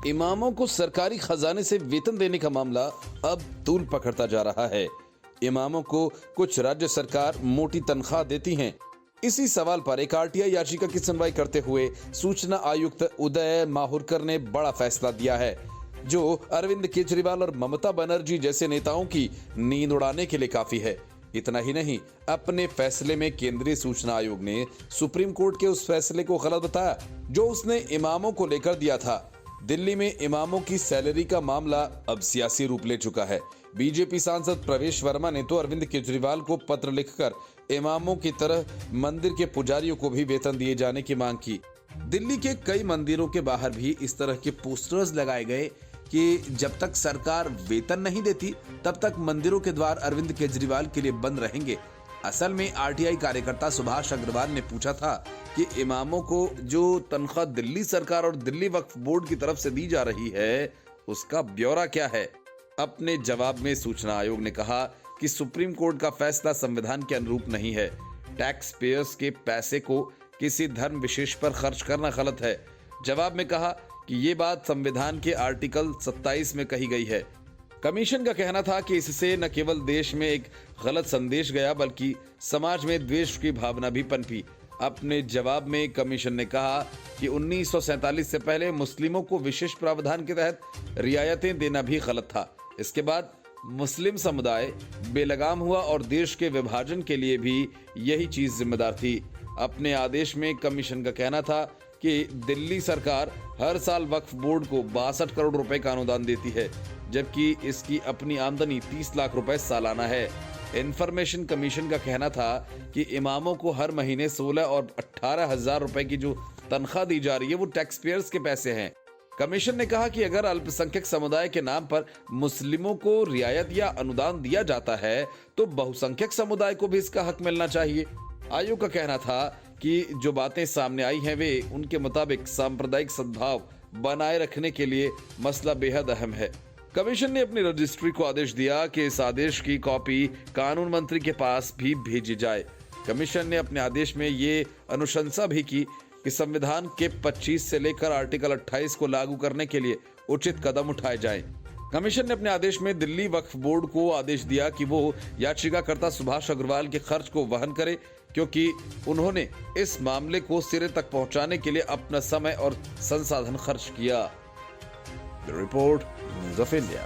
इमामों को सरकारी खजाने से वेतन देने का मामला अब तूल पकड़ता जा रहा है। इमामों को कुछ राज्य सरकार मोटी तनख्वाह देती हैं। इसी सवाल पर एक आरटीआई याचिका की सुनवाई करते हुए सूचना आयुक्त उदय माहुरकर ने बड़ा फैसला दिया है, जो अरविंद केजरीवाल और ममता बनर्जी जैसे नेताओं की नींद उड़ाने के लिए काफी है। इतना ही नहीं, अपने फैसले में केंद्रीय सूचना आयोग ने सुप्रीम कोर्ट के उस फैसले को गलत बताया जो उसने इमामों को लेकर दिया था। दिल्ली में इमामों की सैलरी का मामला अब सियासी रूप ले चुका है। बीजेपी सांसद प्रवेश वर्मा ने तो अरविंद केजरीवाल को पत्र लिखकर इमामों की तरह मंदिर के पुजारियों को भी वेतन दिए जाने की मांग की। दिल्ली के कई मंदिरों के बाहर भी इस तरह के पोस्टर्स लगाए गए कि जब तक सरकार वेतन नहीं देती तब तक मंदिरों के द्वार अरविंद केजरीवाल के लिए बंद रहेंगे। असल में आरटीआई कार्यकर्ता सुभाष अग्रवाल ने पूछा था कि इमामों को जो तनख्वाह दिल्ली सरकार और दिल्ली वक्फ बोर्ड की तरफ से दी जा रही है उसका ब्यौरा क्या है। अपने जवाब में सूचना आयोग ने कहा कि सुप्रीम कोर्ट का फैसला संविधान के अनुरूप नहीं है। टैक्स पेयर्स के पैसे को किसी धर्म विशेष पर खर्च करना गलत है। जवाब में कहा कि ये बात संविधान के आर्टिकल 27 में कही गई है। कमीशन का कहना था कि इससे न केवल देश में एक गलत संदेश गया बल्कि समाज में द्वेष की भावना भी पनपी। अपने जवाब में कमीशन ने कहा कि 1947 से पहले मुस्लिमों को विशेष प्रावधान के तहत रियायतें देना भी गलत था। इसके बाद मुस्लिम समुदाय बेलगाम हुआ और देश के विभाजन के लिए भी यही चीज जिम्मेदार थी। अपने आदेश में कमीशन का कहना था कि दिल्ली सरकार हर साल वक्फ बोर्ड को 62 करोड़ रुपए का अनुदान देती है, जबकि इसकी अपनी आमदनी 30 लाख रुपए सालाना है। इंफॉर्मेशन कमीशन का कहना था कि इमामों को हर महीने 16 और 18 हजार रुपए की जो तनख्वाह दी जा रही है वो टैक्स पेयर्स के पैसे हैं। कमीशन ने कहा कि अगर अल्पसंख्यक समुदाय के नाम पर मुस्लिमों को रियायत या अनुदान दिया जाता है तो बहुसंख्यक समुदाय को भी इसका हक मिलना चाहिए। आयोग का कहना था कि जो बातें सामने आई हैं वे उनके मुताबिक सांप्रदायिक सद्भाव बनाए रखने के लिए मसला बेहद अहम है। कमीशन ने अपनी रजिस्ट्री को आदेश दिया कि इस आदेश की कॉपी कानून मंत्री के पास भी भेजी जाए। कमीशन ने अपने आदेश में ये अनुशंसा भी की कि संविधान के 25 से लेकर आर्टिकल 28 को लागू करने के लिए उचित कदम उठाए जाएं। कमीशन ने अपने आदेश में दिल्ली वक्फ बोर्ड को आदेश दिया कि वो याचिकाकर्ता सुभाष अग्रवाल के खर्च को वहन करे, क्योंकि उन्होंने इस मामले को सिरे तक पहुंचाने के लिए अपना समय और संसाधन खर्च किया। The report, news of India.